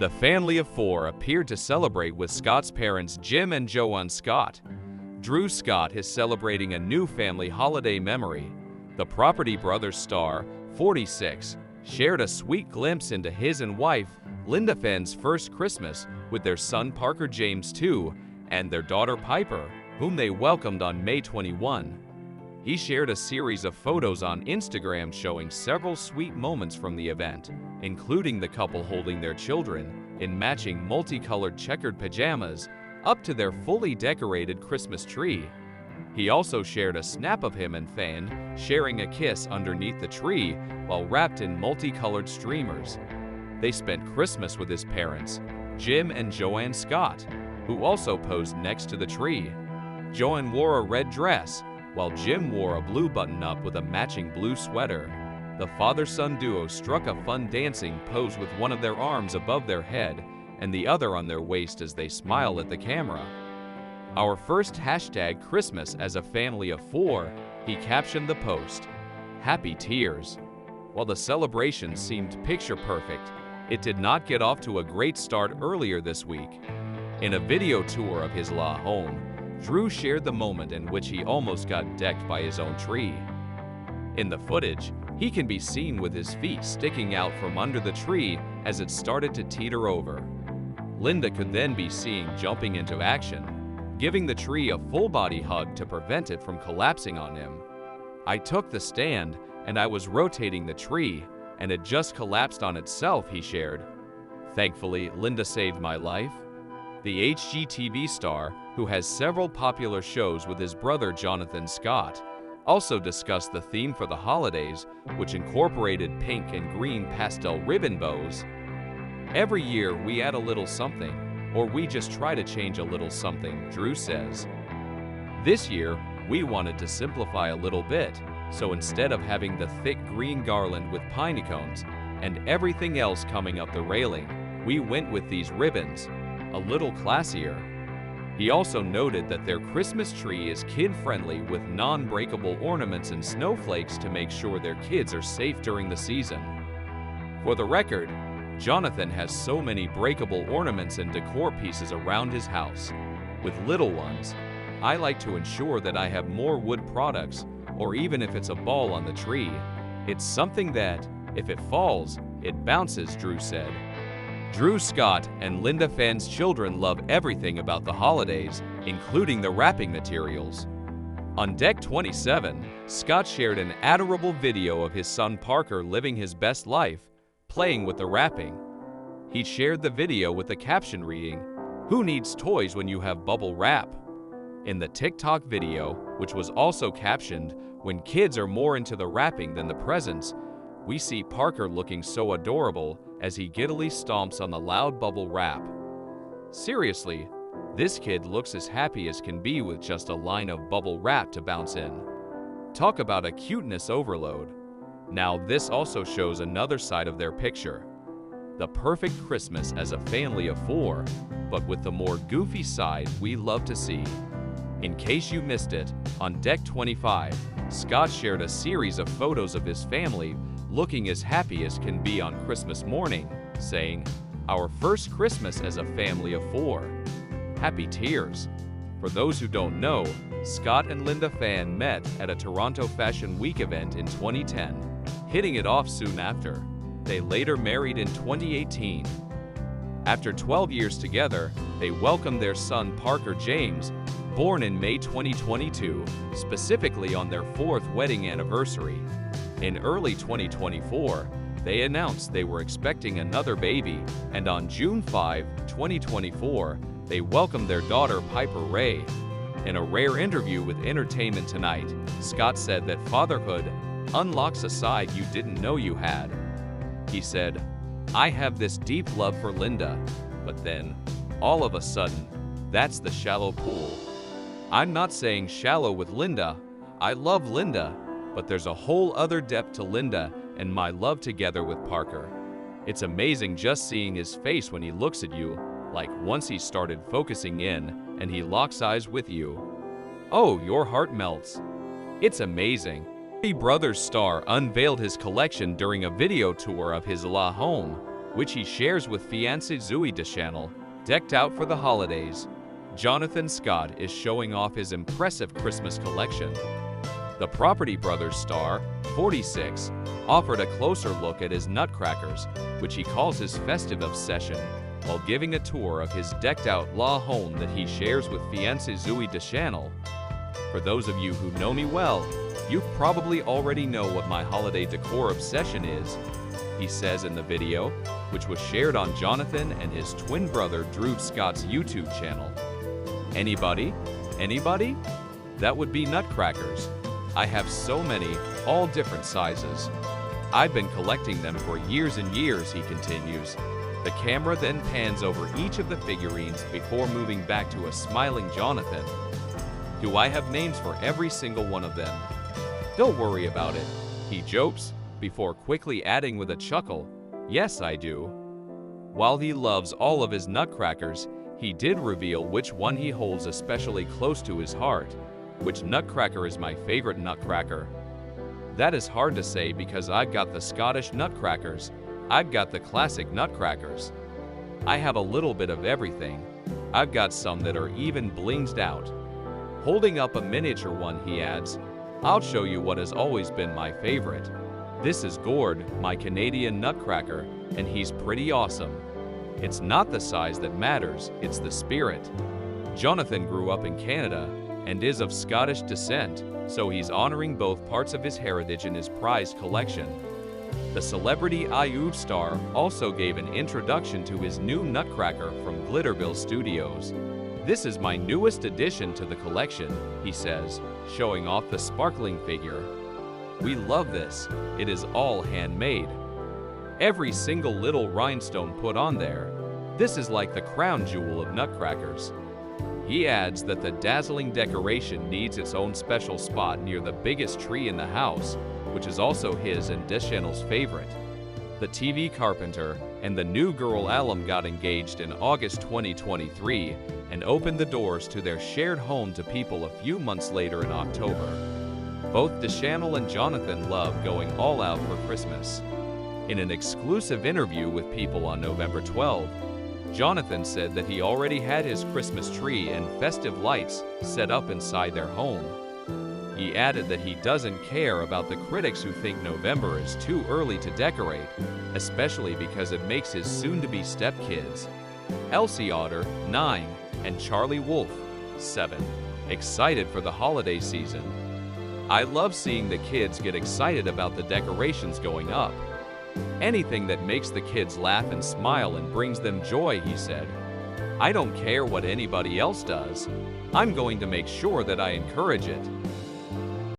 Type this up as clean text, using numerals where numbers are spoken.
The family of four appeared to celebrate with Scott's parents Jim and Joan Scott. Drew Scott is celebrating a new family holiday memory. The Property Brothers star, 46, shared a sweet glimpse into his and wife Linda Fenn's first Christmas with their son Parker James II and their daughter Piper, whom they welcomed on May 21. He shared a series of photos on Instagram showing several sweet moments from the event, including the couple holding their children in matching multicolored checkered pajamas up to their fully decorated Christmas tree. He also shared a snap of him and Fan sharing a kiss underneath the tree while wrapped in multicolored streamers. They spent Christmas with his parents, Jim and Joan Scott, who also posed next to the tree. Joan wore a red dress, while Jim wore a blue button-up with a matching blue sweater. The father-son duo struck a fun dancing pose with one of their arms above their head and the other on their waist as they smile at the camera. "Our first hashtag Christmas as a family of four," he captioned the post. Happy tears. While the celebration seemed picture-perfect, it did not get off to a great start earlier this week. In a video tour of his La home, Drew shared the moment in which he almost got decked by his own tree. In the footage, he can be seen with his feet sticking out from under the tree as it started to teeter over. Linda could then be seen jumping into action, giving the tree a full-body hug to prevent it from collapsing on him. "I took the stand and I was rotating the tree, and it just collapsed on itself," he shared. "Thankfully, Linda saved my life." The HGTV star, who has several popular shows with his brother Jonathan Scott, also discussed the theme for the holidays, which incorporated pink and green pastel ribbon bows. "Every year we add a little something, or we just try to change a little something," Drew says. "This year, we wanted to simplify a little bit, so instead of having the thick green garland with pine cones and everything else coming up the railing, we went with these ribbons, a little classier." He also noted that their Christmas tree is kid-friendly with non-breakable ornaments and snowflakes to make sure their kids are safe during the season. For the record, Jonathan has so many breakable ornaments and decor pieces around his house. With little ones, I like to ensure that I have more wood products, or even if it's a ball on the tree, it's something that, if it falls, it bounces, Drew said. Drew Scott and Linda Fenn's children love everything about the holidays, including the wrapping materials. On Deck 27, Scott shared an adorable video of his son Parker living his best life, playing with the wrapping. He shared the video with the caption reading, "Who needs toys when you have bubble wrap?" In the TikTok video, which was also captioned, "When kids are more into the wrapping than the presents," we see Parker looking so adorable as he giddily stomps on the loud bubble wrap. Seriously, this kid looks as happy as can be with just a line of bubble wrap to bounce in. Talk about a cuteness overload. Now this also shows another side of their picture. The perfect Christmas as a family of four, but with the more goofy side we love to see. In case you missed it, on Deck 25, Scott shared a series of photos of his family looking as happy as can be on Christmas morning, saying, "Our first Christmas as a family of four." Happy tears. For those who don't know, Scott and Linda Fenn met at a Toronto Fashion Week event in 2010, hitting it off soon after. They later married in 2018. After 12 years together, they welcomed their son Parker James, born in May 2022, specifically on their 4th wedding anniversary. In early 2024, they announced they were expecting another baby, and on June 5, 2024, they welcomed their daughter Piper Ray. In a rare interview with Entertainment Tonight, Scott said that fatherhood unlocks a side you didn't know you had. He said, "I have this deep love for Linda, but then, all of a sudden, that's the shallow pool. I'm not saying shallow with Linda. I love Linda, but there's a whole other depth to Linda and my love together with Parker. It's amazing just seeing his face when he looks at you, like once he started focusing in and he locks eyes with you. Oh, your heart melts. It's amazing." The Brothers star unveiled his collection during a video tour of his La home. which he shares with fiancée Zooey Deschanel. Decked out for the holidays, Jonathan Scott is showing off his impressive Christmas collection. The Property Brothers star, 46, offered a closer look at his nutcrackers, which he calls his festive obsession, while giving a tour of his decked-out law home that he shares with fiancée Zooey Deschanel. For those of you who know me well, you probably already know what my holiday decor obsession is, he says in the video, which was shared on Jonathan and his twin brother Drew Scott's YouTube channel. Anybody? Anybody? That would be nutcrackers. I have so many, all different sizes. I've been collecting them for years and years, he continues. The camera then pans over each of the figurines before moving back to a smiling Jonathan. Do I have names for every single one of them? Don't worry about it, he jokes, before quickly adding with a chuckle, yes, I do. While he loves all of his nutcrackers, he did reveal which one he holds especially close to his heart. Which nutcracker is my favorite nutcracker? That is hard to say because I've got the Scottish nutcrackers. I've got the classic nutcrackers. I have a little bit of everything. I've got some that are even blinged out. Holding up a miniature one, he adds, I'll show you what has always been my favorite. This is Gord, my Canadian nutcracker, and he's pretty awesome. It's not the size that matters, it's the spirit. Jonathan grew up in Canada and is of Scottish descent, so he's honoring both parts of his heritage in his prized collection. The celebrity IU star also gave an introduction to his new nutcracker from Glitterbill Studios. This is my newest addition to the collection, he says, showing off the sparkling figure. We love this. It is all handmade. Every single little rhinestone put on there. This is like the crown jewel of nutcrackers. He adds that the dazzling decoration needs its own special spot near the biggest tree in the house, which is also his and Deschanel's favorite. The TV carpenter and the new girl alum got engaged in August 2023 and opened the doors to their shared home to people a few months later in October. Both Deschanel and Jonathan love going all out for Christmas. In an exclusive interview with People on November 12, Jonathan said that he already had his Christmas tree and festive lights set up inside their home. He added that he doesn't care about the critics who think November is too early to decorate, especially because it makes his soon-to-be stepkids, Elsie Otter, 9, and Charlie Wolf, 7, excited for the holiday season. I love seeing the kids get excited about the decorations going up. Anything that makes the kids laugh and smile and brings them joy, he said. I don't care what anybody else does. I'm going to make sure that I encourage it.